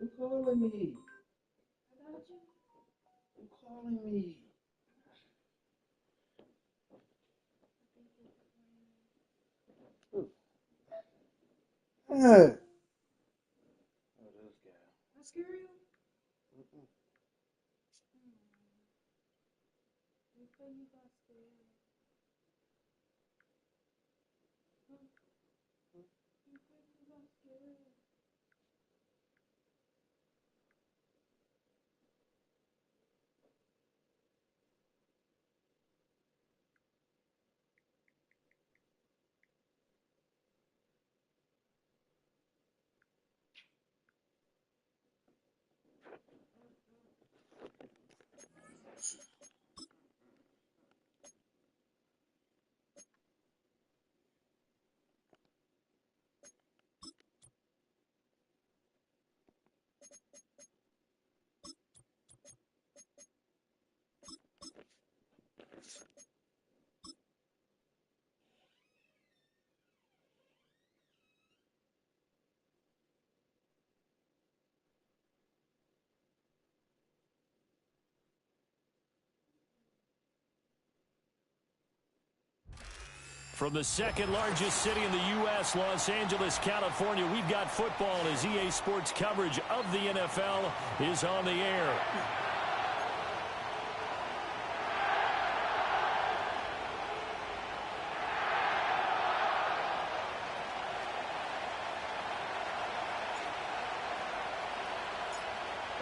Who calling me? Who calling me? Oh, this guy. I scare you? Mm-mm. You say you got scared. You say you got scared. From the second largest city in the U.S., Los Angeles, California, we've got football as EA Sports coverage of the NFL is on the air.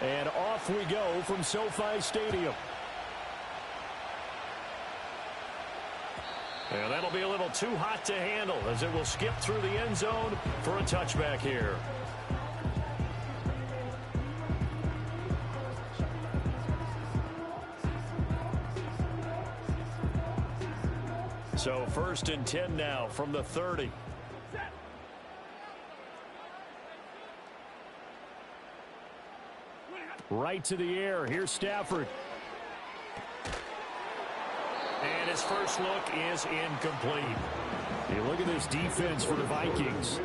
And off we go from SoFi Stadium. And that'll be a little too hot to handle as it will skip through the end zone for a touchback here. So 1st and 10 now from the 30. Right to the air. Here's Stafford. And his first look is incomplete. You look at this defense for the Vikings.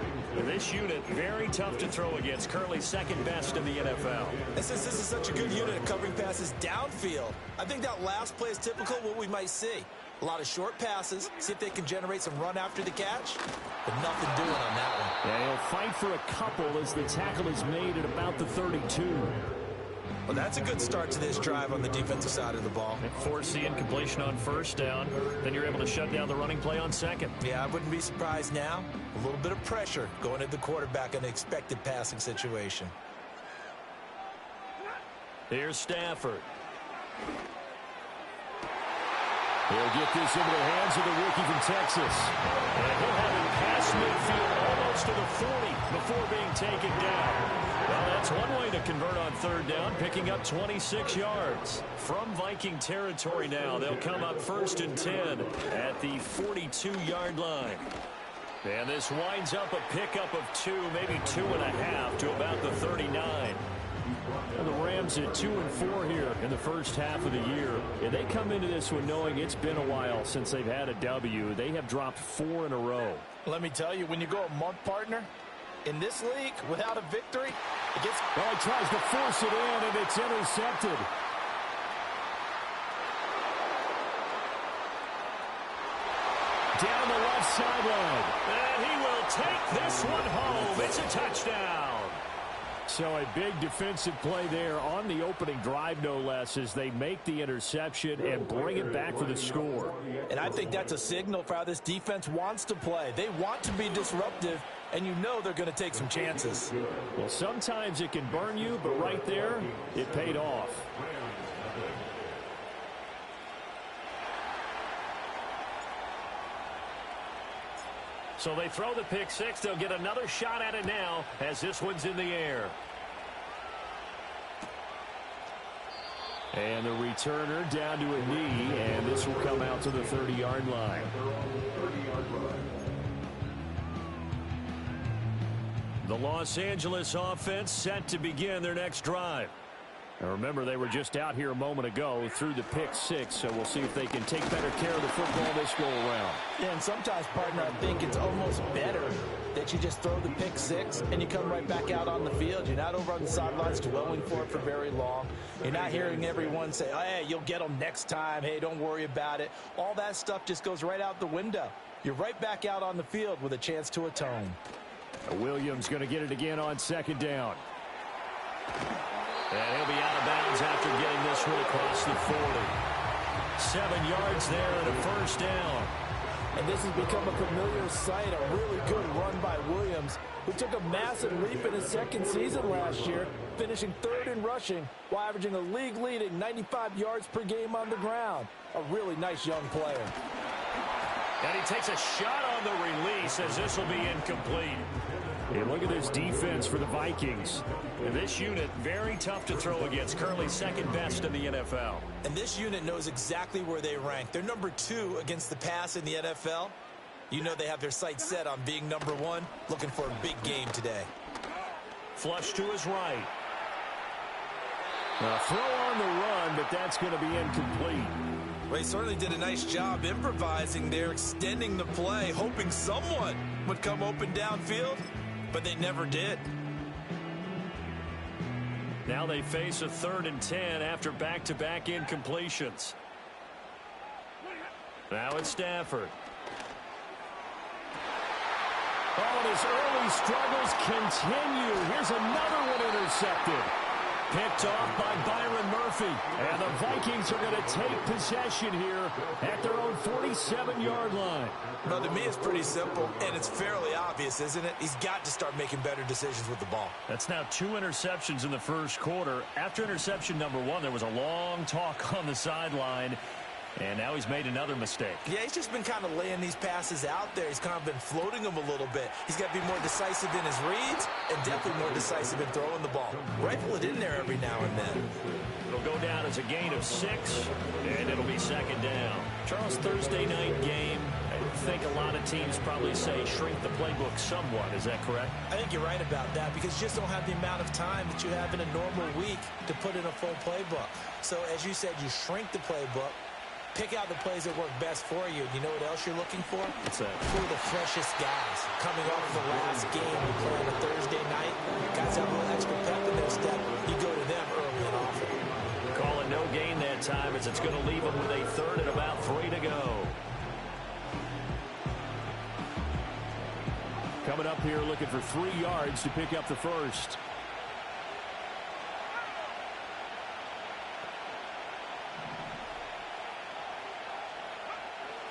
This unit, very tough to throw against. Currently second best in the NFL. And since this is such a good unit at covering passes downfield, I think that last play is typical of what we might see. A lot of short passes, see if they can generate some run after the catch. But nothing doing on that one. Yeah, he'll fight for a couple as the tackle is made at about the 32. Well, that's a good start to this drive on the defensive side of the ball. And force the incompletion on first down. Then you're able to shut down the running play on second. Yeah, I wouldn't be surprised now. A little bit of pressure going at the quarterback in an expected passing situation. Here's Stafford. He'll get this into the hands of the rookie from Texas. And he'll have it past midfield almost to the 40 before being taken down. Well, that's one way to convert on third down, picking up 26 yards. From Viking territory now, they'll come up 1st and 10 at the 42-yard line. And this winds up a pickup of 2, maybe 2.5 to about the 39. And the Rams at 2-4 here in the first half of the year. And they come into this one knowing it's been a while since they've had a W. They have dropped 4 in a row. Let me tell you, when you go a month, partner, in this league, without a victory, it gets... Well, he tries to force it in, and it's intercepted. Down the left sideline. And he will take this one home. It's a touchdown. So a big defensive play there on the opening drive, no less, as they make the interception and bring it back for the score. And I think that's a signal for how this defense wants to play. They want to be disruptive, and you know they're going to take some chances. Well, sometimes it can burn you, but right there, it paid off. So they throw the pick six. They'll get another shot at it now as this one's in the air. And the returner down to a knee, and this will come out to the 30-yard line. The Los Angeles offense set to begin their next drive. And remember, they were just out here a moment ago through the pick six, so we'll see if they can take better care of the football this go-around. Yeah, and sometimes, partner, I think it's almost better that you just throw the pick six and you come right back out on the field. You're not over on the sidelines dwelling for it for very long. You're not hearing everyone say, oh, hey, you'll get them next time. Hey, don't worry about it. All that stuff just goes right out the window. You're right back out on the field with a chance to atone. Williams going to get it again on second down. And he'll be out of bounds after getting this one across the 40. 7 yards there and a first down. And this has become a familiar sight, a really good run by Williams, who took a massive leap in his second season last year, finishing third in rushing while averaging a league-leading 95 yards per game on the ground. A really nice young player. And he takes a shot on the release as this will be incomplete. And look at this defense for the Vikings. And this unit, very tough to throw against. Currently second best in the NFL. And this unit knows exactly where they rank. They're number 2 against the pass in the NFL. You know they have their sights set on being number 1, looking for a big game today. Flush to his right. A throw on the run, but that's going to be incomplete. Well, he certainly did a nice job improvising there, extending the play, hoping someone would come open downfield, but they never did. Now they face a 3rd and 10 after back-to-back incompletions. Now it's Stafford. Oh, and his early struggles continue. Here's another one intercepted. Picked off by Byron Murphy. And the Vikings are going to take possession here at their own 47-yard line. Well, to me, it's pretty simple, and it's fairly obvious, isn't it? He's got to start making better decisions with the ball. That's now 2 interceptions in the first quarter. After interception number 1, there was a long talk on the sideline. And now he's made another mistake. Yeah, he's just been kind of laying these passes out there. He's kind of been floating them a little bit. He's got to be more decisive in his reads and definitely more decisive in throwing the ball. Rifle it in there every now and then. It'll go down as a gain of 6, and it'll be second down. Charles, Thursday night game. I think a lot of teams probably say shrink the playbook somewhat. Is that correct? I think you're right about that because you just don't have the amount of time that you have in a normal week to put in a full playbook. So, as you said, you shrink the playbook. Pick out the plays that work best for you. You know what else you're looking for? What's that? For the freshest guys. Coming off the last game you play on a Thursday night, guys have a little extra pep in their step. You go to them early and often. Calling no gain that time as it's going to leave them with a 3rd and about 3 to go. Coming up here looking for 3 yards to pick up the first.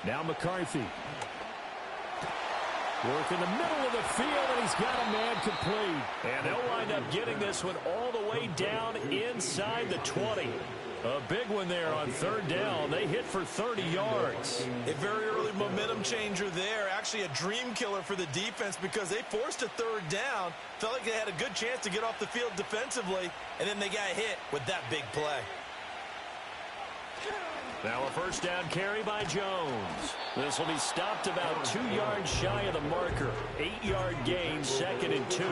Now McCarthy. Work in the middle of the field, and he's got a man complete. And they'll wind up getting this one all the way down inside the 20. A big one there on 3rd down. They hit for 30 yards. A very early momentum changer there. Actually a dream killer for the defense because they forced a 3rd down. Felt like they had a good chance to get off the field defensively, and then they got hit with that big play. Now a first down carry by Jones. This will be stopped about 2 yards shy of the marker. 8-yard gain, 2nd and 2.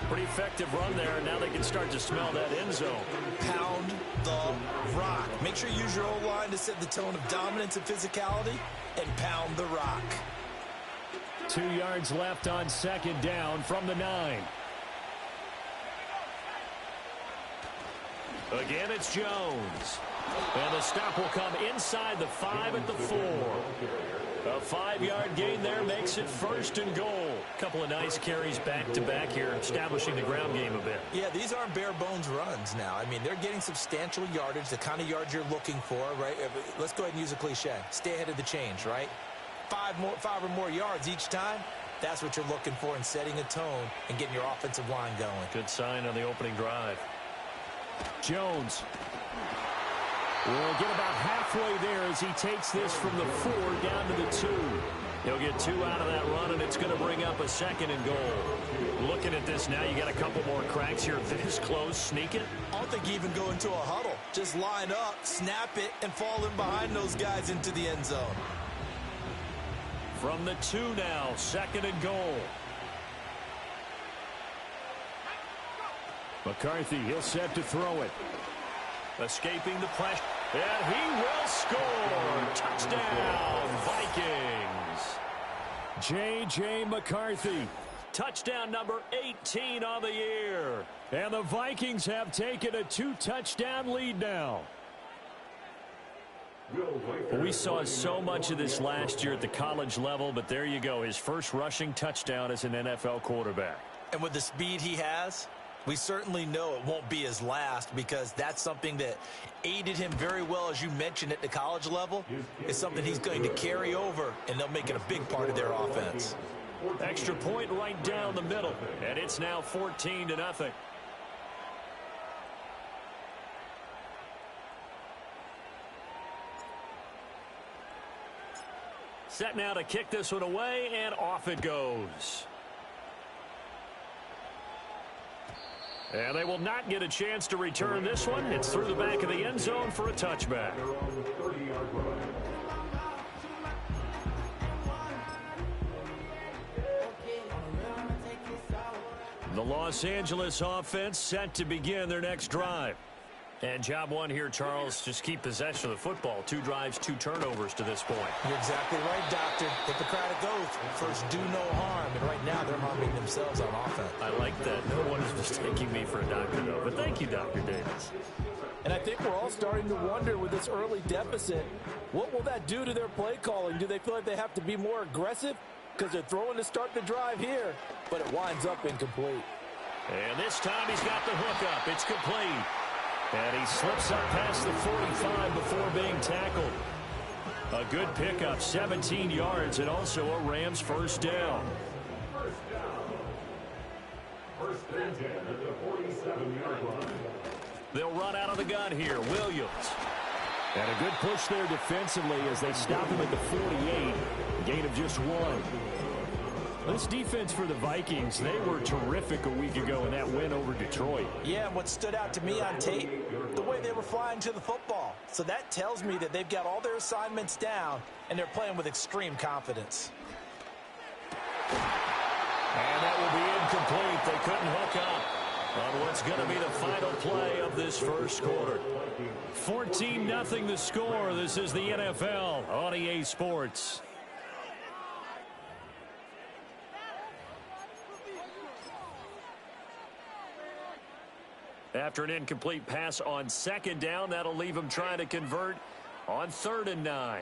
Pretty effective run there. Now they can start to smell that end zone. Pound the rock. Make sure you use your O-line to set the tone of dominance and physicality, and pound the rock. 2 yards left on 2nd down from the 9. Again, it's Jones. And the stop will come inside the 5 at the 4. A 5-yard gain there makes it 1st and goal. Couple of nice carries back-to-back here, establishing the ground game a bit. Yeah, these aren't bare-bones runs now. I mean, they're getting substantial yardage, the kind of yards you're looking for, right? Let's go ahead and use a cliche. Stay ahead of the change, right? 5 or more yards each time. That's what you're looking for in setting a tone and getting your offensive line going. Good sign on the opening drive. Jones will get about halfway there as he takes this from the 4 down to the 2. He'll get 2 out of that run, and it's going to bring up a 2nd and goal. Looking at this now, you got a couple more cracks here. This close, sneak it. I don't think you even go into a huddle. Just line up, snap it, and fall in behind those guys into the end zone. From the 2 now, 2nd and goal. McCarthy, he'll set to throw it. Escaping the pressure. And he will score. Touchdown, Vikings. J.J. McCarthy. Touchdown number 18 on the year. And the Vikings have taken a 2-touchdown lead now. We saw so much of this last year at the college level, but there you go. His first rushing touchdown as an NFL quarterback. And with the speed he has, we certainly know it won't be his last, because that's something that aided him very well, as you mentioned, at the college level. It's something he's going to carry over, and they'll make it a big part of their offense. Extra point right down the middle, and it's now 14-0. Set now to kick this one away, and off it goes. And they will not get a chance to return this one. It's through the back of the end zone for a touchback. The Los Angeles offense set to begin their next drive. And job one here, Charles, just keep possession of the football. 2 drives, 2 turnovers to this point. You're exactly right, Doctor. Hippocratic oath. First, do no harm. And right now, they're harming themselves on offense. I like that. No one is mistaking me for a doctor, though. But thank you, Dr. Davis. And I think we're all starting to wonder with this early deficit, what will that do to their play calling? Do they feel like they have to be more aggressive? Because they're throwing to start the drive here, but it winds up incomplete. And this time he's got the hook up. It's complete. And he slips up past the 45 before being tackled. A good pickup, 17 yards, and also a Rams first down. First and 10 at the 47-yard line. They'll run out of the gun here. Williams. And a good push there defensively as they stop him at the 48. Gain of just 1. This defense for the Vikings, they were terrific a week ago in that win over Detroit. Yeah, and what stood out to me on tape, the way they were flying to the football. So that tells me that they've got all their assignments down, and they're playing with extreme confidence. And that will be incomplete. They couldn't hook up on what's going to be the final play of this first quarter. 14-0 the score. This is the NFL on EA Sports. After an incomplete pass on second down, that'll leave him trying to convert on 3rd and 9.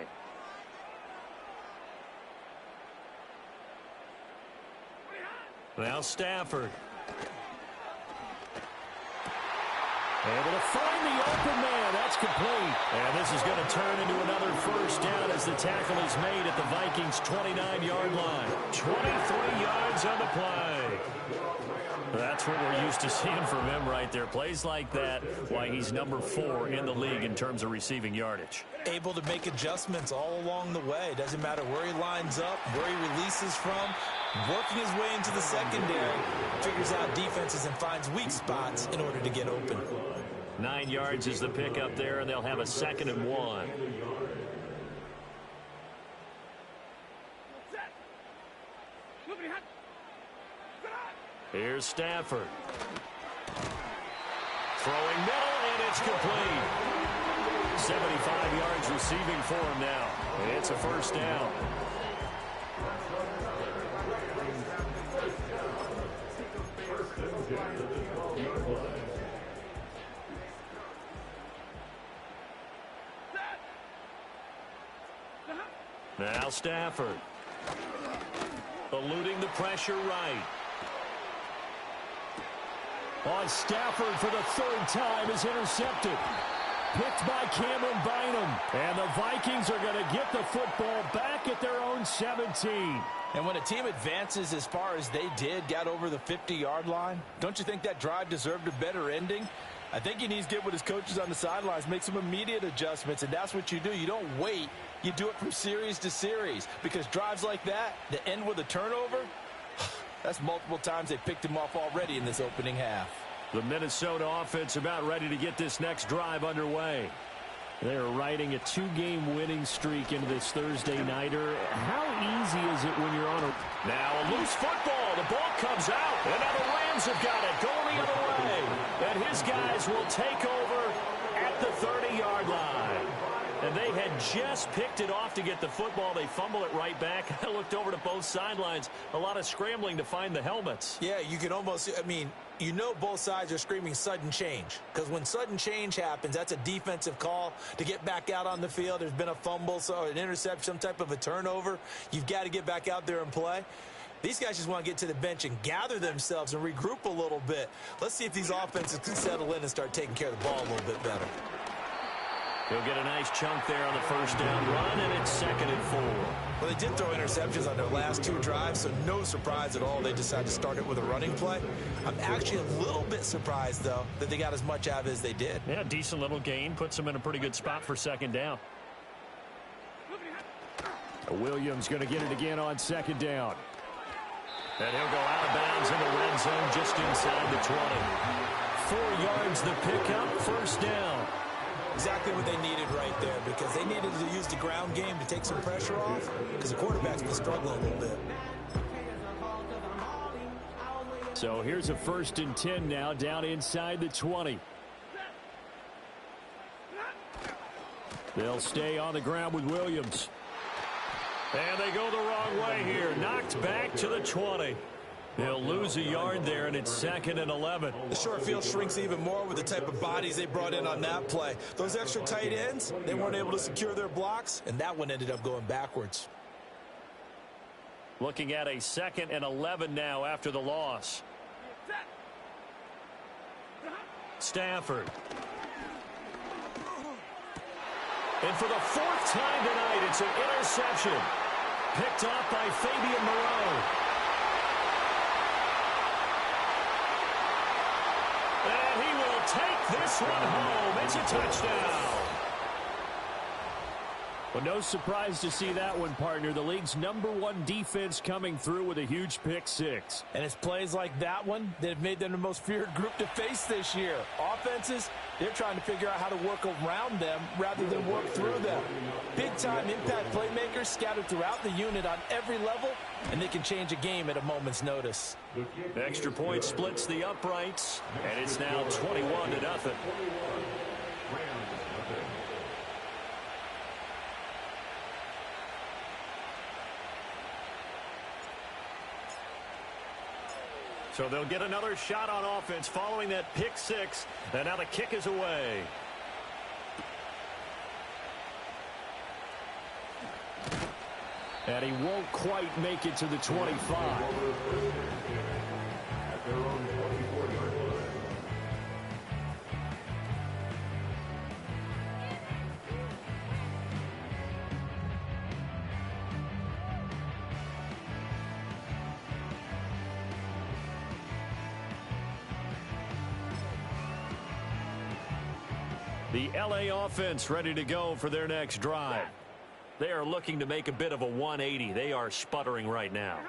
Now Stafford. Able to find the open man. That's complete. And this is going to turn into another first down as the tackle is made at the Vikings' 29-yard line. 23 yards on the play. That's what we're used to seeing from him right there. Plays like that, why he's number 4 in the league in terms of receiving yardage. Able to make adjustments all along the way. Doesn't matter where he lines up, where he releases from. Working his way into the secondary, figures out defenses and finds weak spots in order to get open. 9 yards is the pickup there, and they'll have a 2nd and 1. Here's Stafford. Throwing middle, and it's complete. 75 yards receiving for him now. It's a first down. Now Stafford. Eluding the pressure right. On Stafford for the 3rd time is intercepted. Picked by Cameron Bynum. And the Vikings are going to get the football back at their own 17. And when a team advances as far as they did, got over the 50-yard line, don't you think that drive deserved a better ending? I think he needs to get with his coaches on the sidelines, make some immediate adjustments, and that's what you do. You don't wait. You do it from series to series, because drives like that end with a turnover, that's multiple times they picked him off already in this opening half. The Minnesota offense about ready to get this next drive underway. They're riding a 2-game winning streak into this Thursday nighter. How easy is it when you're on a... Now a loose football. The ball comes out. And now the Rams have got it. Going the other way. And his guys will take over at the 30-yard line. And they had just picked it off to get the football. They fumble it right back. I looked over to both sidelines. A lot of scrambling to find the helmets. Yeah, you can almost, you know both sides are screaming sudden change. Because when sudden change happens, that's a defensive call to get back out on the field. There's been a fumble, so an interception, some type of a turnover. You've got to get back out there and play. These guys just want to get to the bench and gather themselves and regroup a little bit. Let's see if these offenses can settle in and start taking care of the ball a little bit better. He'll get a nice chunk there on the first down run, and it's 2nd and 4. Well, they did throw interceptions on their last 2 drives, so no surprise at all they decided to start it with a running play. I'm actually a little bit surprised, though, that they got as much out of it as they did. Yeah, decent little gain. Puts them in a pretty good spot for 2nd down. Williams going to get it again on 2nd down. And he'll go out of bounds in the red zone just inside the 20. 4 yards the pickup, first down. Exactly what they needed right there, because they needed to use the ground game to take some pressure off, because the quarterback's been struggling a little bit. So here's a 1st and 10 now, down inside the 20. They'll stay on the ground with Williams. And they go the wrong way here. Knocked back to the 20. They'll lose a yard there, and it's 2nd and 11. The short field shrinks even more with the type of bodies they brought in on that play. Those extra tight ends, they weren't able to secure their blocks, and that one ended up going backwards. Looking at a 2nd and 11 now after the loss. Stafford. And for the 4th time tonight, it's an interception. Picked off by Fabian Moreau. And he will take this one home. It's a touchdown. Well, no surprise to see that one, partner. The league's #1 defense coming through with a huge pick 6. And it's plays like that one that have made them the most feared group to face this year. Offenses, they're trying to figure out how to work around them rather than work through them. Big-time impact playmakers scattered throughout the unit on every level, and they can change a game at a moment's notice. Extra point splits the uprights, and it's now 21-0. So they'll get another shot on offense following that pick 6, and now the kick is away. And he won't quite make it to the 25. At their own 24-yard line. The LA offense ready to go for their next drive. They are looking to make a bit of a 180. They are sputtering right now.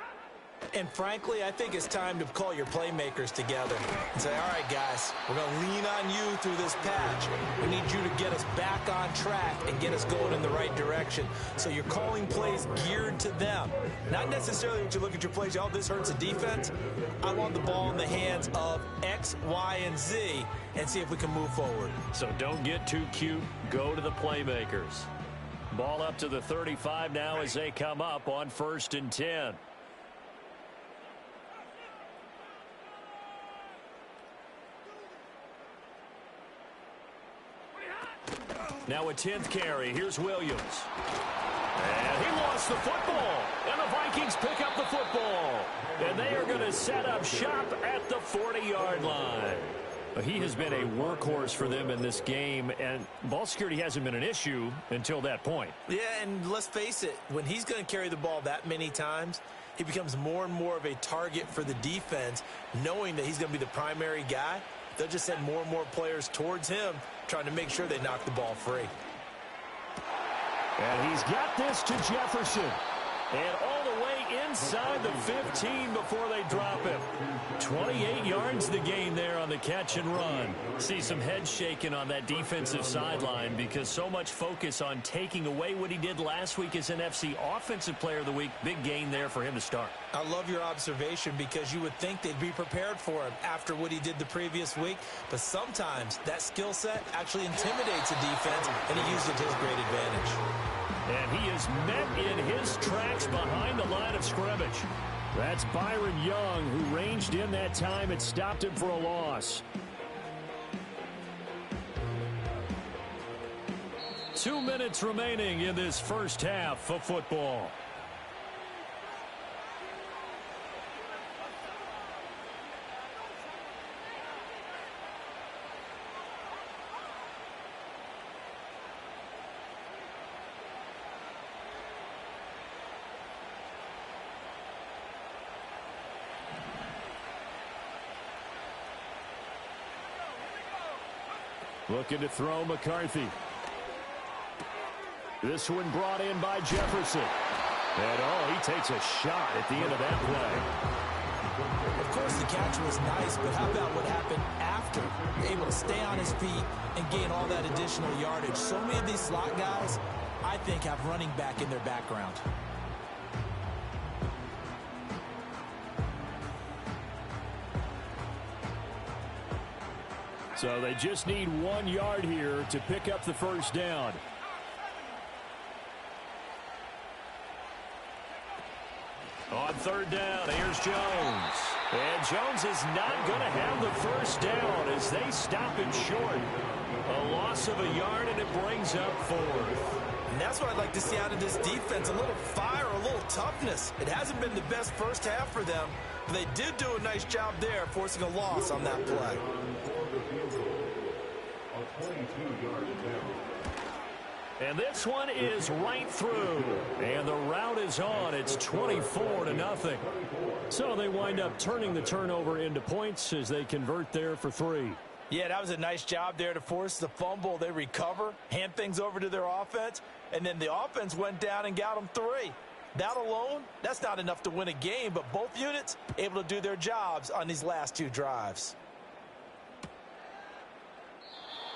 And frankly, I think it's time to call your playmakers together and say, all right, guys, we're going to lean on you through this patch. We need you to get us back on track and get us going in the right direction. So you're calling plays geared to them. Not necessarily when you look at your plays, oh, this hurts the defense. I want the ball in the hands of X, Y, and Z and see if we can move forward. So don't get too cute. Go to the playmakers. Ball up to the 35 now as they come up on 1st and 10. Now a 10th carry. Here's Williams. And he lost the football. And the Vikings pick up the football. And they are going to set up shop at the 40-yard line. He has been a workhorse for them in this game, and ball security hasn't been an issue until that point. Yeah, and let's face it, when he's going to carry the ball that many times, he becomes more and more of a target for the defense, knowing that he's going to be the primary guy. They'll just send more and more players towards him, trying to make sure they knock the ball free. And he's got this to Jefferson. And all the way inside the 15 before they drop him. 28 yards the gain there on the catch and run. See some head shaking on that defensive sideline because so much focus on taking away what he did last week as NFC Offensive Player of the Week. Big gain there for him to start. I love your observation because you would think they'd be prepared for him after what he did the previous week. But sometimes that skill set actually intimidates a defense, and he used it to his great advantage. And he is met in his tracks behind the line of scrimmage. That's Byron Young, who ranged in that time and stopped him for a loss. 2 minutes remaining in this first half of football. Looking to throw McCarthy. This one brought in by Jefferson. And, oh, he takes a shot at the end of that play. Of course, the catch was nice, but how about what happened after? Able to stay on his feet and gain all that additional yardage. So many of these slot guys, I think, have running back in their background. So they just need 1 yard here to pick up the first down. On third down, here's Jones. And Jones is not going to have the first down as they stop him short. A loss of a yard, and it brings up fourth. And that's what I'd like to see out of this defense, a little fire, a little toughness. It hasn't been the best first half for them, but they did do a nice job there, forcing a loss on that play. And this one is right through. And the route is on. It's 24-0. So they wind up turning the turnover into points as they convert there for 3. Yeah, that was a nice job there to force the fumble. They recover, hand things over to their offense, and then the offense went down and got them 3. That alone, that's not enough to win a game, but both units able to do their jobs on these last 2 drives.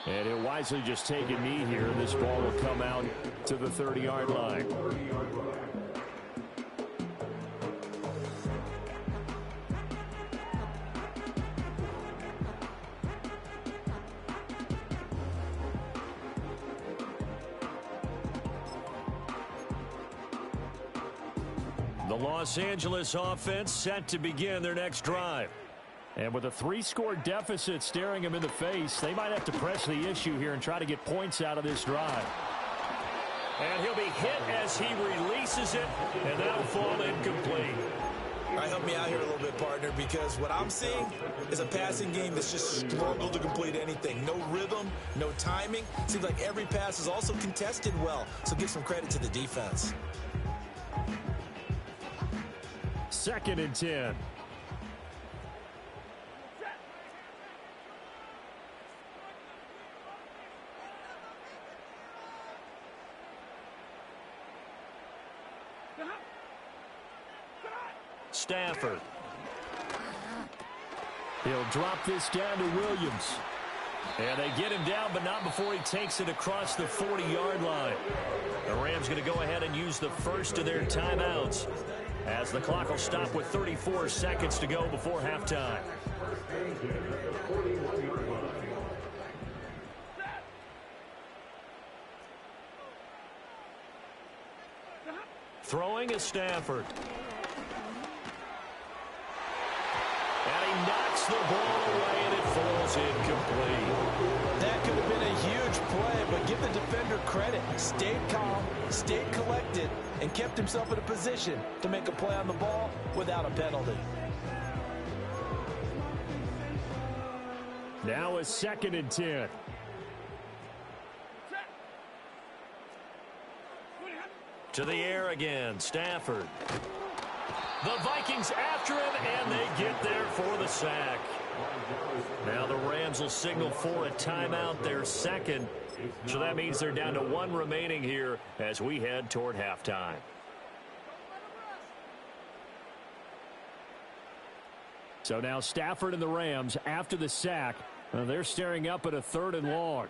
And he'll wisely just take a knee here. This ball will come out to the 30-yard line. The Los Angeles offense set to begin their next drive. And with a 3-score deficit staring him in the face, they might have to press the issue here and try to get points out of this drive. And he'll be hit as he releases it, and that'll fall incomplete. All right, help me out here a little bit, partner, because what I'm seeing is a passing game that's just struggled to complete anything. No rhythm, no timing. Seems like every pass is also contested well, so give some credit to the defense. 2nd and 10. Stafford. He'll drop this down to Williams. And they get him down, but not before he takes it across the 40-yard line. The Rams going to go ahead and use the first of their timeouts as the clock will stop with 34 seconds to go before halftime. Throwing is Stafford. And he knocks the ball away, and it falls incomplete. That could have been a huge play, but give the defender credit. Stayed calm, stayed collected, and kept himself in a position to make a play on the ball without a penalty. Now a 2nd and 10. To the air again, Stafford. The Vikings after him, and they get there for the sack. Now the Rams will signal for a timeout, their second. So that means they're down to 1 remaining here as we head toward halftime. So now Stafford and the Rams, after the sack, they're staring up at a 3rd and long.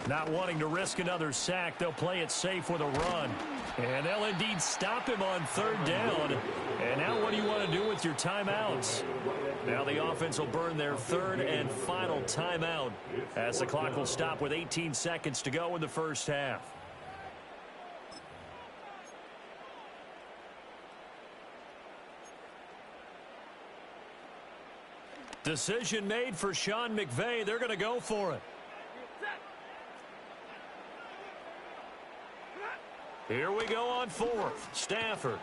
Not wanting to risk another sack, they'll play it safe with a run. And they'll indeed stop him on 3rd down. And now what do you want to do with your timeouts? Now the offense will burn their 3rd and final timeout as the clock will stop with 18 seconds to go in the first half. Decision made for Sean McVay. They're going to go for it. Here we go on 4th. Stafford.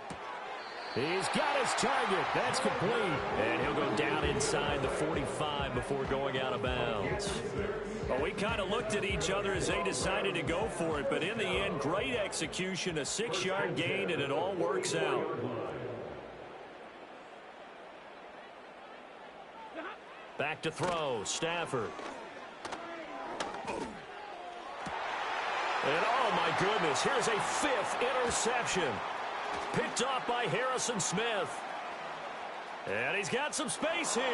He's got his target. That's complete. And he'll go down inside the 45 before going out of bounds. Well, we kind of looked at each other as they decided to go for it. But in the end, great execution, a 6-yard gain, and it all works out. Back to throw. Stafford. And oh my goodness, here's a 5th interception. Picked off by Harrison Smith. And he's got some space here.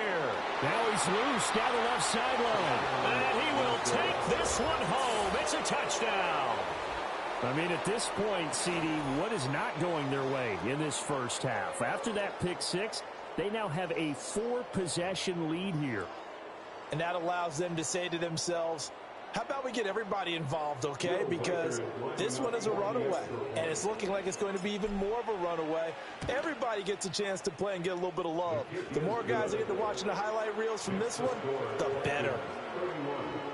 Now he's loose down the left sideline. And he will take this one home. It's a touchdown. I mean, at this point, CD, what is not going their way in this first half? After that pick 6, they now have a 4-possession lead here. And that allows them to say to themselves, how about we get everybody involved, okay? Because this one is a runaway, and it's looking like it's going to be even more of a runaway. Everybody gets a chance to play and get a little bit of love. The more guys that get to watching the highlight reels from this one, the better.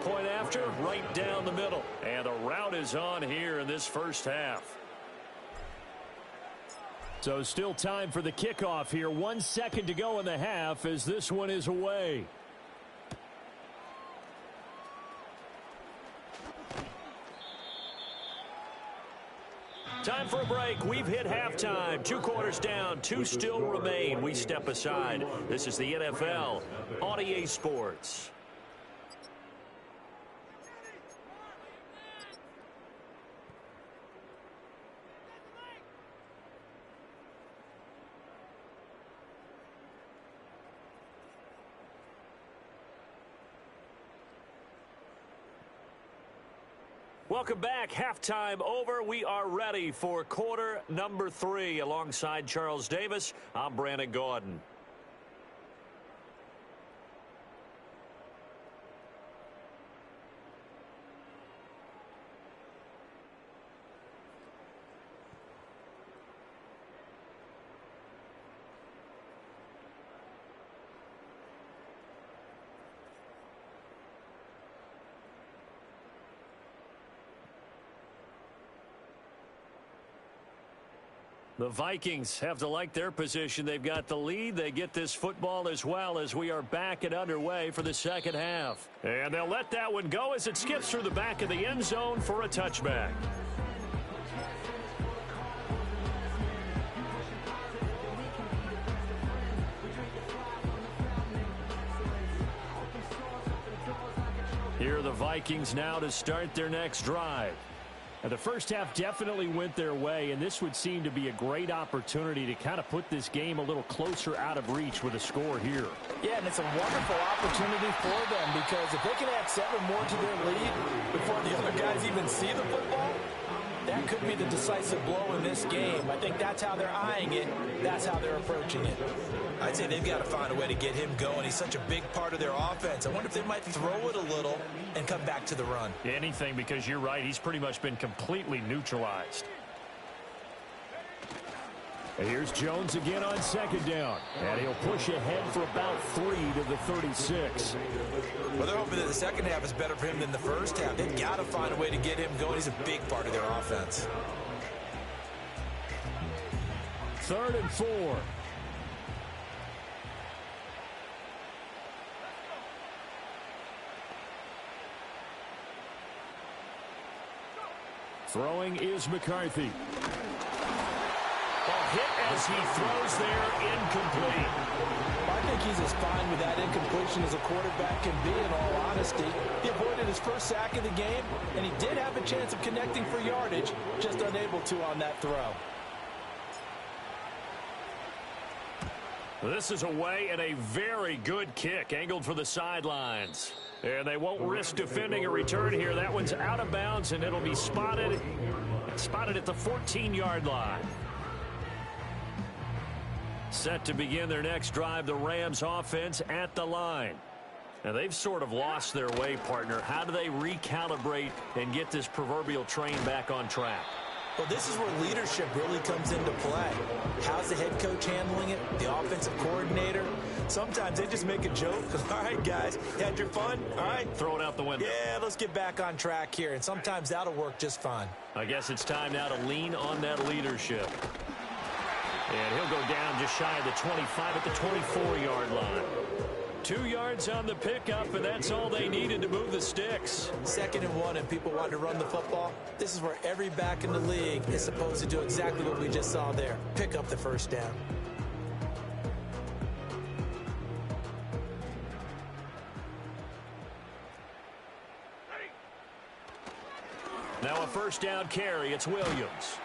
Point after, right down the middle. And the route is on here in this first half. So still time for the kickoff here. 1 second to go in the half as this one is away. Time for a break. We've hit halftime. 2 quarters down. 2 still remain. We step aside. This is the NFL on EA Sports. Welcome back. Halftime over. We are ready for quarter number 3. Alongside Charles Davis, I'm Brandon Gaudin. The Vikings have to like their position. They've got the lead. They get this football as well as we are back and underway for the second half. And they'll let that one go as it skips through the back of the end zone for a touchback. Here are the Vikings now to start their next drive. And the first half definitely went their way, and this would seem to be a great opportunity to kind of put this game a little closer out of reach with a score here. Yeah, and it's a wonderful opportunity for them because if they can add 7 more to their lead before the other guys even see the football, that could be the decisive blow in this game. I think that's how they're eyeing it. That's how they're approaching it. I'd say they've got to find a way to get him going. He's such a big part of their offense. I wonder if they might throw it a little and come back to the run. Anything, because you're right. He's pretty much been completely neutralized. And here's Jones again on second down. And he'll push ahead for about 3 to the 36. Well, they're hoping that the second half is better for him than the first half. They've got to find a way to get him going. He's a big part of their offense. 3rd and 4. Throwing is McCarthy. A hit as he throws there, incomplete. I think he's as fine with that incompletion as a quarterback can be, in all honesty. He avoided his first sack of the game, and he did have a chance of connecting for yardage, just unable to on that throw. This is away and a very good kick angled for the sidelines. And they won't risk defending a return here. That one's out of bounds, and it'll be spotted at the 14-yard line. Set to begin their next drive, the Rams offense at the line. Now, they've sort of lost their way, partner. How do they recalibrate and get this proverbial train back on track? Well, this is where leadership really comes into play. How's the head coach handling it? The offensive coordinator? Sometimes they just make a joke. All right, guys, you had your fun? All right. Throw it out the window. Yeah, let's get back on track here. And sometimes that'll work just fine. I guess it's time now to lean on that leadership. And he'll go down just shy of the 25 at the 24-yard line. 2 yards on the pickup, and that's all they needed to move the sticks. 2nd and 1, and people want to run the football. This is where every back in the league is supposed to do exactly what we just saw there. Pick up the first down. Now a first down carry. It's Williams.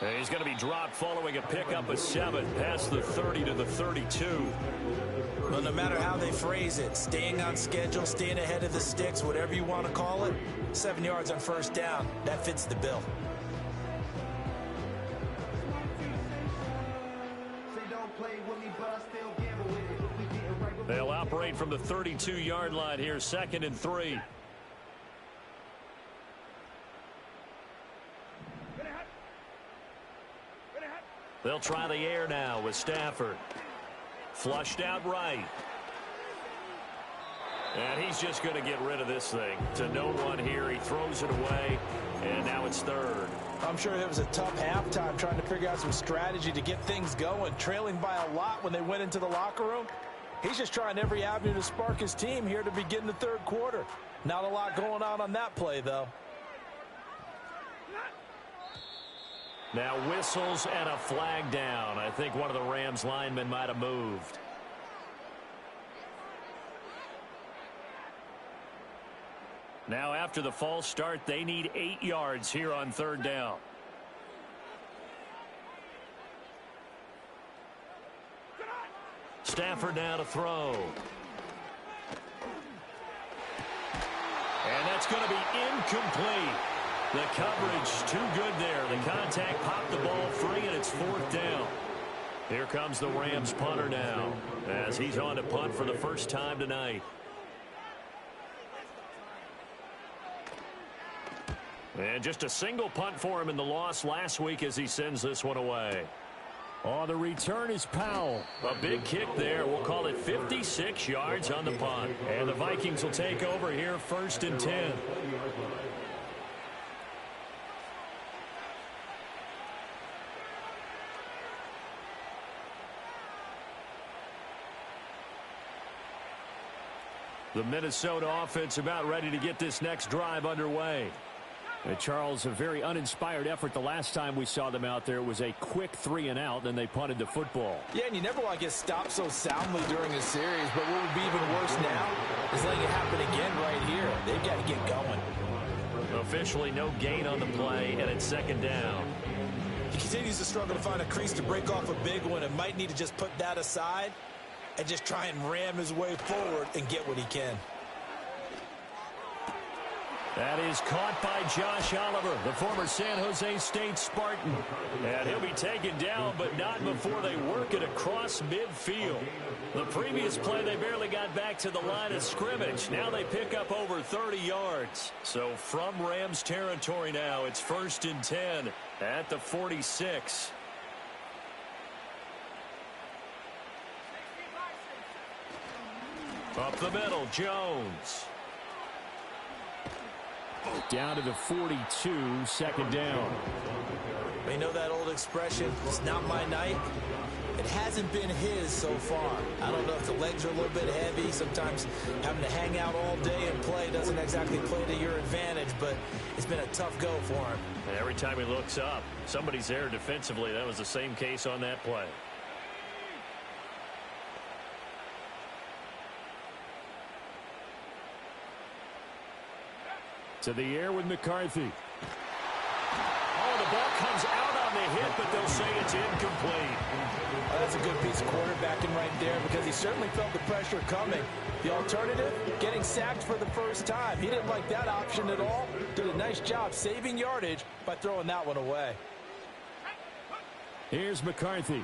And he's going to be dropped following a pickup of 7 past the 30 to the 32. Well, no matter how they phrase it, staying on schedule, staying ahead of the sticks, whatever you want to call it, 7 yards on first down, that fits the bill. They'll operate from the 32-yard line here, 2nd and 3. They'll try the air now with Stafford. Flushed out right. And he's just going to get rid of this thing. To no one here. He throws it away. And now it's 3rd. I'm sure it was a tough halftime trying to figure out some strategy to get things going. Trailing by a lot when they went into the locker room. He's just trying every avenue to spark his team here to begin the 3rd quarter. Not a lot going on that play, though. Now whistles and a flag down. I think one of the Rams linemen might have moved. Now after the false start, they need 8 yards here on 3rd down. Stafford now to throw. And that's going to be incomplete. The coverage too good there. The contact popped the ball free, and it's 4th down. Here comes the Rams punter now as he's on to punt for the first time tonight. And just a single punt for him in the loss last week as he sends this one away. On the return is Powell. A big kick there. We'll call it 56 yards on the punt. And the Vikings will take over here, 1st and 10. The Minnesota offense about ready to get this next drive underway. Charles, a very uninspired effort the last time we saw them out there. It was a quick 3-and-out, then they punted the football. Yeah, and you never want to get stopped so soundly during a series, but what would be even worse now is letting it happen again right here. They've got to get going. Officially no gain on the play, and it's 2nd down. He continues to struggle to find a crease to break off a big one and might need to just put that aside and just try and ram his way forward and get what he can. That is caught by Josh Oliver, the former San Jose State Spartan. And he'll be taken down, but not before they work it across midfield. The previous play, they barely got back to the line of scrimmage. Now they pick up over 30 yards. So from Rams territory now, it's 1st and 10 at the 46. Up the middle, Jones. Down to the 42, 2nd down. But you know that old expression, it's not my night? It hasn't been his so far. I don't know if the legs are a little bit heavy. Sometimes having to hang out all day and play doesn't exactly play to your advantage, but it's been a tough go for him. And every time he looks up, somebody's there defensively. That was the same case on that play. To the air with McCarthy. Oh, the ball comes out on the hit, but they'll say it's incomplete. Well, that's a good piece of quarterbacking right there because he certainly felt the pressure coming. The alternative, getting sacked for the first time. He didn't like that option at all. Did a nice job saving yardage by throwing that one away. Here's McCarthy.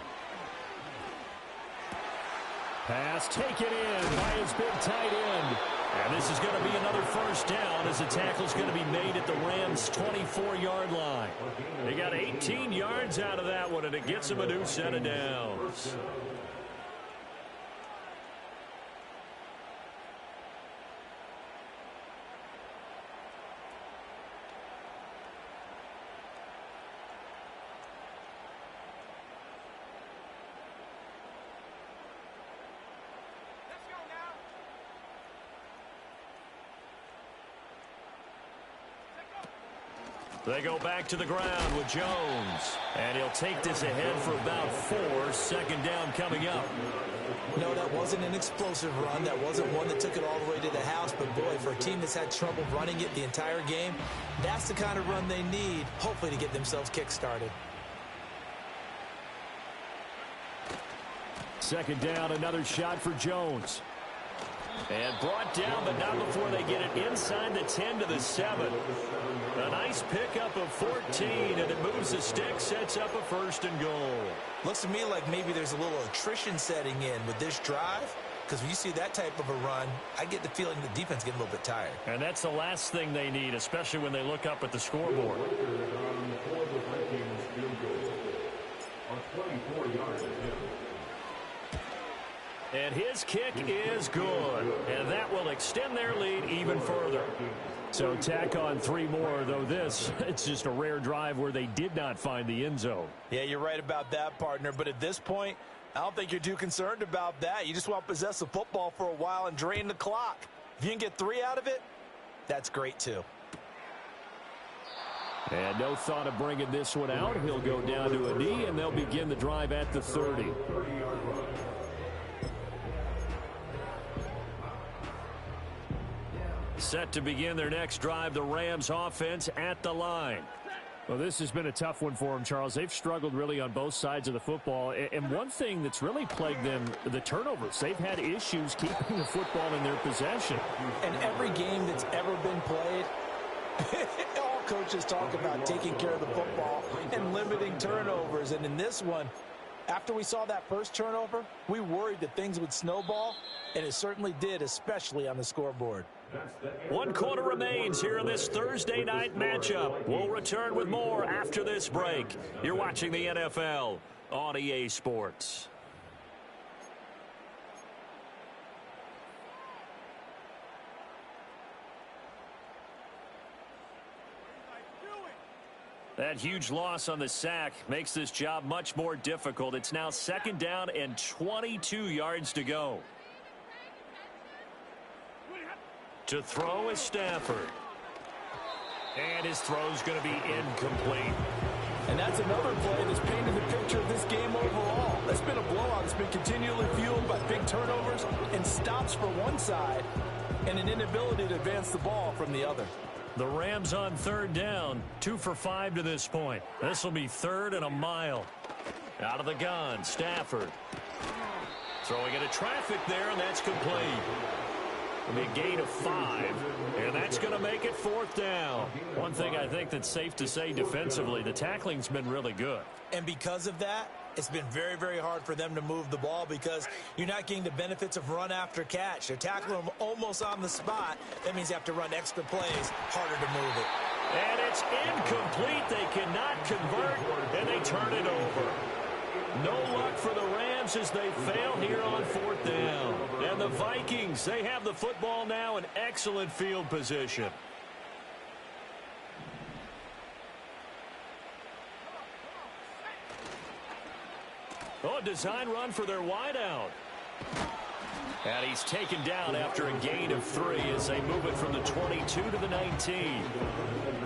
Pass taken in by his big tight end. And this is going to be another first down as the tackle's going to be made at the Rams' 24-yard line. They got 18 yards out of that one, and it gets them a new set of downs. They go back to the ground with Jones. And he'll take this ahead for about 4. Second down coming up. No, that wasn't an explosive run. That wasn't one that took it all the way to the house. But, boy, for a team that's had trouble running it the entire game, that's the kind of run they need, hopefully, to get themselves kick-started. Second down, another shot for Jones. And brought down, but not before they get it inside the 10 to the 7. A nice pickup of 14, and it moves the stick, sets up a 1st and goal. Looks to me like maybe there's a little attrition setting in with this drive, because when you see that type of a run, I get the feeling the defense getting a little bit tired. And that's the last thing they need, especially when they look up at the scoreboard. And his kick is good, and that will extend their lead even further. So tack on 3 more, though this, it's just a rare drive where they did not find the end zone. Yeah, you're right about that, partner. But at this point, I don't think you're too concerned about that. You just want to possess the football for a while and drain the clock. If you can get 3 out of it, that's great too. And no thought of bringing this one out. He'll go down to a knee, and they'll begin the drive at the 30. Set to begin their next drive, the Rams offense at the line. Well, this has been a tough one for them, Charles. They've struggled really on both sides of the football. And one thing that's really plagued them, the turnovers. They've had issues keeping the football in their possession. And every game that's ever been played, all coaches talk about taking care of the football and limiting turnovers. And in this one, after we saw that first turnover, we worried that things would snowball, and it certainly did, especially on the scoreboard. 1 quarter remains here in this Thursday night matchup. We'll return with more after this break. You're watching the NFL on EA Sports. That huge loss on the sack makes this job much more difficult. It's now 2nd down and 22 yards to go. To throw is Stafford. And his throw's going to be incomplete. And that's another play that's painted the picture of this game overall. It's been a blowout. It's been continually fueled by big turnovers and stops for one side and an inability to advance the ball from the other. The Rams on 3rd down, 2 for 5 to this point. This will be 3rd and a mile. Out of the gun, Stafford. Throwing into traffic there, and that's complete. It'll be a gain of 5, and that's going to make it 4th down. One thing I think that's safe to say defensively, the tackling's been really good. And because of that, it's been very, very hard for them to move the ball because you're not getting the benefits of run after catch. They're tackling them almost on the spot. That means you have to run extra plays, harder to move it. And it's incomplete. They cannot convert, and they turn it over. No luck for the Rams as they fail here on 4th down. And the Vikings, they have the football now in excellent field position. Oh, design run for their wideout. And he's taken down after a gain of 3 as they move it from the 22 to the 19.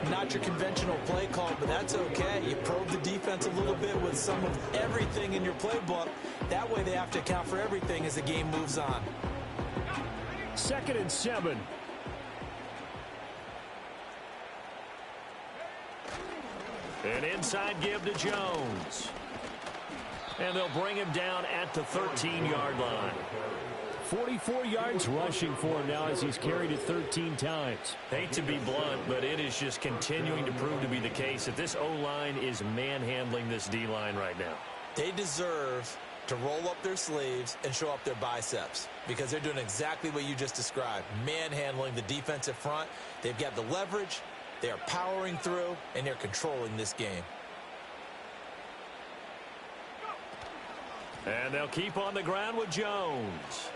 Not your conventional play call, but that's okay. You probe the defense a little bit with some of everything in your playbook. That way they have to account for everything as the game moves on. 2nd and 7. An inside give to Jones. And they'll bring him down at the 13-yard line. 44 yards rushing for him now as he's carried it 13 times. Hate to be blunt, but it is just continuing to prove to be the case that this O-line is manhandling this D-line right now. They deserve to roll up their sleeves and show up their biceps because they're doing exactly what you just described, manhandling the defensive front. They've got the leverage, they are powering through, and they're controlling this game. And they'll keep on the ground with Jones.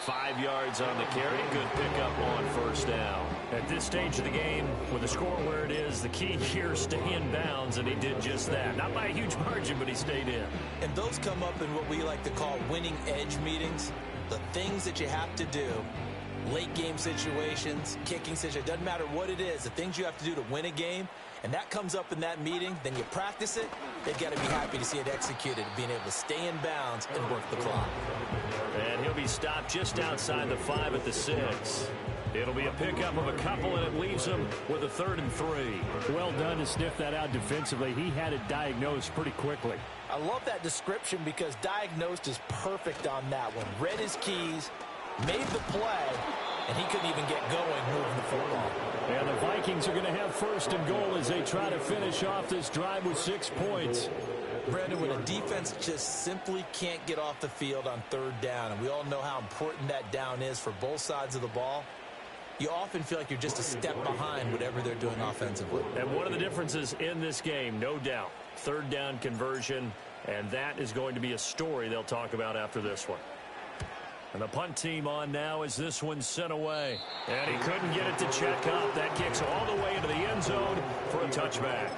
5 yards on the carry. Good pickup on 1st down. At this stage of the game, with the score where it is, the key here is stay in bounds, and he did just that. Not by a huge margin, but he stayed in. And those come up in what we like to call winning edge meetings. The things that you have to do, late game situations, kicking situations, doesn't matter what it is, the things you have to do to win a game, and that comes up in that meeting, then you practice it, they've got to be happy to see it executed, being able to stay in bounds and work the clock. And he'll be stopped just outside the 5 at the 6. It'll be a pickup of a couple, and it leaves him with a 3rd and 3. Well done to sniff that out defensively. He had it diagnosed pretty quickly. I love that description because diagnosed is perfect on that one. Read his keys, made the play, and he couldn't even get going moving the football. And the Vikings are going to have 1st and goal as they try to finish off this drive with 6 points. Brandon, when a defense just simply can't get off the field on 3rd down, and we all know how important that down is for both sides of the ball, you often feel like you're just a step behind whatever they're doing offensively. And one of the differences in this game, no doubt, 3rd down conversion, and that is going to be a story they'll talk about after this one. And the punt team on now as this one's sent away. And he couldn't get it to check up. That kicks all the way into the end zone for a touchback.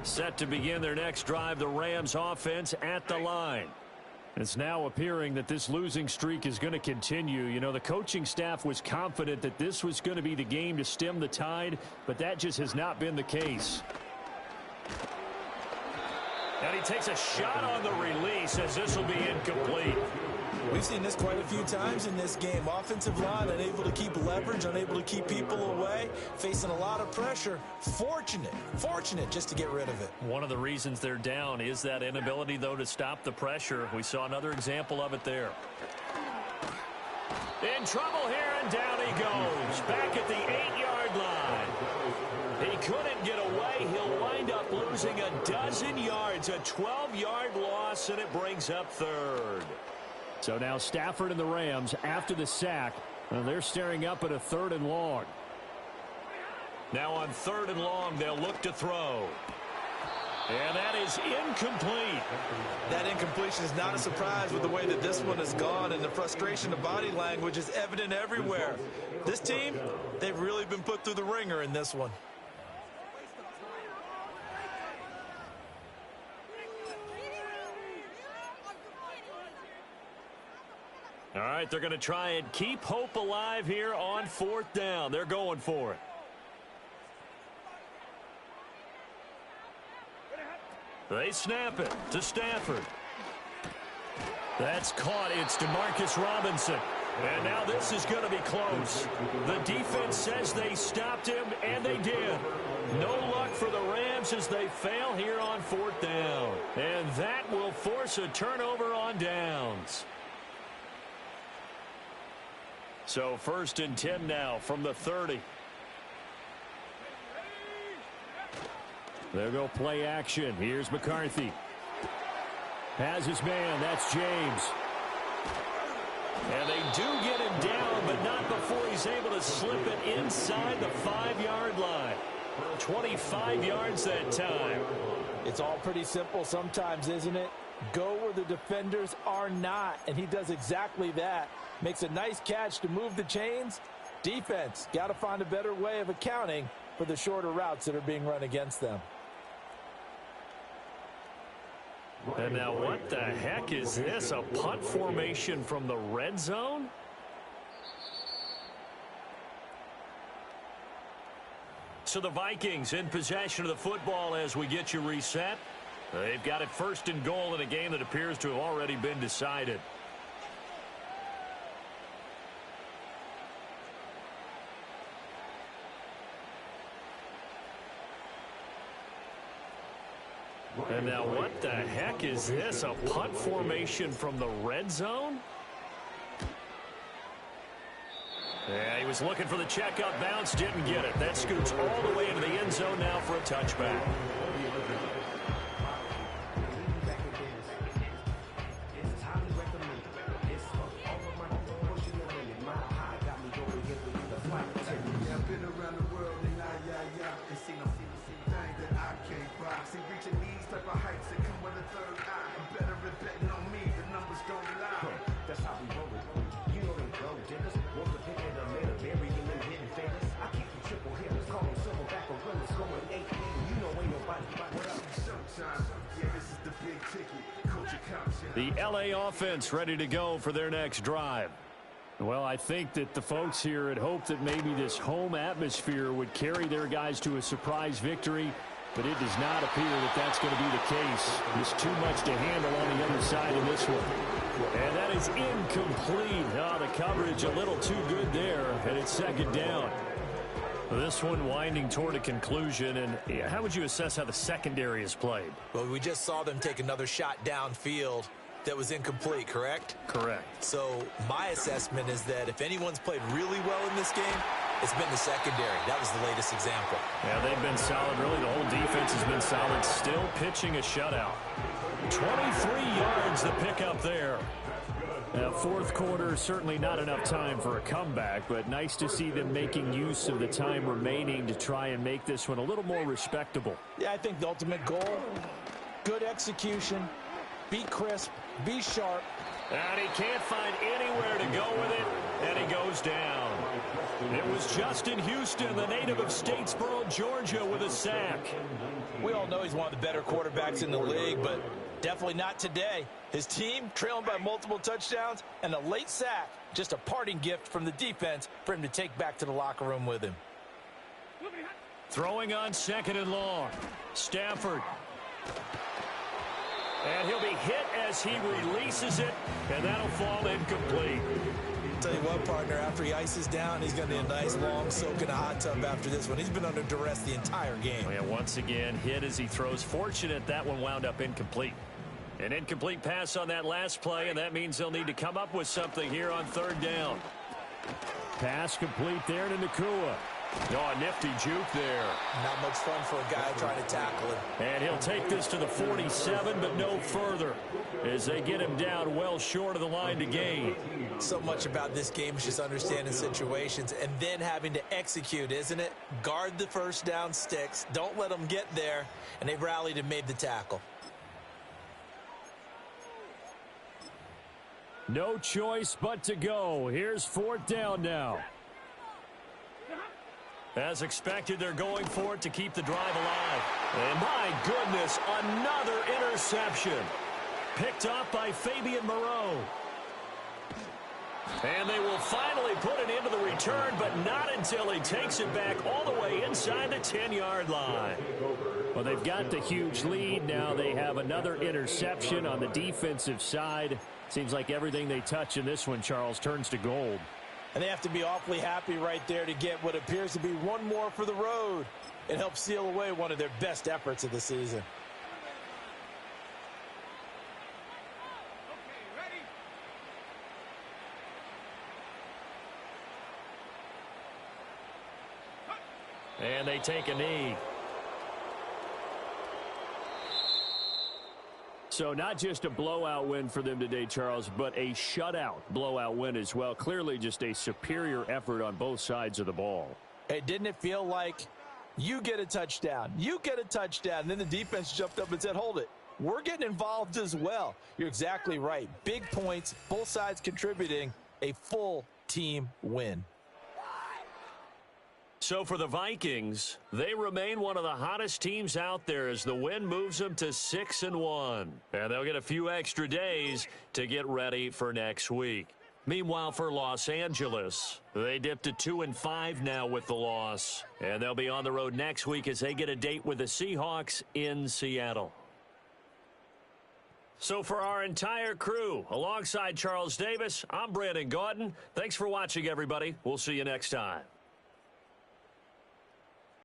Set to begin their next drive, the Rams offense at the line. It's now appearing that this losing streak is going to continue. You know, the coaching staff was confident that this was going to be the game to stem the tide, but that just has not been the case. And he takes a shot on the release as this will be incomplete. We've seen this quite a few times in this game. Offensive line unable to keep leverage, unable to keep people away, facing a lot of pressure. Fortunate just to get rid of it. One of the reasons they're down is that inability, though, to stop the pressure. We saw another example of it there. In trouble here, and down he goes. Back at the 8-yard line. He couldn't get away. He'll wind up losing a dozen yards, a 12-yard loss, and it brings up 3rd. So now Stafford and the Rams, after the sack, they're staring up at a 3rd and long. Now on 3rd and long, they'll look to throw. And that is incomplete. That incompletion is not a surprise with the way that this one has gone, and the frustration of body language is evident everywhere. This team, they've really been put through the ringer in this one. All right, they're going to try and keep hope alive here on 4th down. They're going for it. They snap it to Stafford. That's caught. It's DeMarcus Robinson. And now this is going to be close. The defense says they stopped him, and they did. No luck for the Rams as they fail here on 4th down. And that will force a turnover on downs. So 1st and 10 now from the 30. They'll go play action. Here's McCarthy. Has his man. That's James. And they do get him down, but not before he's able to slip it inside the 5-yard line. 25 yards that time. It's all pretty simple sometimes, isn't it? Go where the defenders are not, and he does exactly that. Makes a nice catch to move the chains. Defense got to find a better way of accounting for for the shorter routes that are being run against them. And now what the heck is this? A punt formation from the red zone? So the Vikings in possession of the football as we get you reset. They've got it first and goal in a game that appears to have already been decided. And now what the heck is this? A punt formation from the red zone? Yeah, he was looking for the checkup bounce, didn't get it. That scoots all the way into the end zone now for a touchback. The LA offense ready to go for their next drive. Well, I think that the folks here had hoped that maybe this home atmosphere would carry their guys to a surprise victory, but it does not appear that that's going to be the case. There's too much to handle on the other side of this one. And that is incomplete. Oh, the coverage a little too good there, and it's second down. This one winding toward a conclusion, and how would you assess how the secondary has played? Well, we just saw them take another shot downfield that was incomplete, correct? Correct. So my assessment is that if anyone's played really well in this game, it's been the secondary. That was the latest example. Yeah, they've been solid. Really, the whole defense has been solid. Still pitching a shutout. 23 yards the pickup there. Fourth quarter, certainly not enough time for a comeback, but nice to see them making use of the time remaining to try and make this one a little more respectable. Yeah, I think the ultimate goal, good execution, be crisp, be sharp. And he can't find anywhere to go with it, and he goes down. It was Justin Houston, the native of Statesboro, Georgia, with a sack. We all know he's one of the better quarterbacks in the league, but definitely not today. His team trailing by multiple touchdowns and a late sack. Just a parting gift from the defense for him to take back to the locker room with him. Throwing on second and long. Stafford. And he'll be hit as he releases it, and that'll fall incomplete. Tell you what, partner, after he ices down, he's going to need a nice long soak in a hot tub after this one. He's been under duress the entire game. And once again, hit as he throws. Fortunate that one wound up incomplete. An incomplete pass on that last play, and that means they'll need to come up with something here on third down. Pass complete there to Nacua. Oh, a nifty juke there. Not much fun for a guy trying to tackle him. And he'll take this to the 47, but no further, as they get him down well short of the line to gain. So much about this game is just understanding situations and then having to execute, isn't it? Guard the first down sticks. Don't let them get there. And they rallied and made the tackle. No choice but to go. Here's fourth down now. As expected, they're going for it to keep the drive alive. And my goodness, another interception. Picked off by Fabian Moreau. And they will finally put it into the return, but not until he takes it back all the way inside the 10-yard line. Well, they've got the huge lead. Now they have another interception on the defensive side. Seems like everything they touch in this one, Charles, turns to gold. And they have to be awfully happy right there to get what appears to be one more for the road. It helps seal away one of their best efforts of the season. And they take a knee. So not just a blowout win for them today, Charles, but a shutout blowout win as well. Clearly just a superior effort on both sides of the ball. Hey, didn't it feel like you get a touchdown, you get a touchdown, and then the defense jumped up and said, hold it. We're getting involved as well. You're exactly right. Big points, both sides contributing, a full team win. So for the Vikings, they remain one of the hottest teams out there as the win moves them to 6-1. And they'll get a few extra days to get ready for next week. Meanwhile, for Los Angeles, they dipped to 2-5 now with the loss. And they'll be on the road next week as they get a date with the Seahawks in Seattle. So for our entire crew, alongside Charles Davis, I'm Brandon Gaudin. Thanks for watching, everybody. We'll see you next time.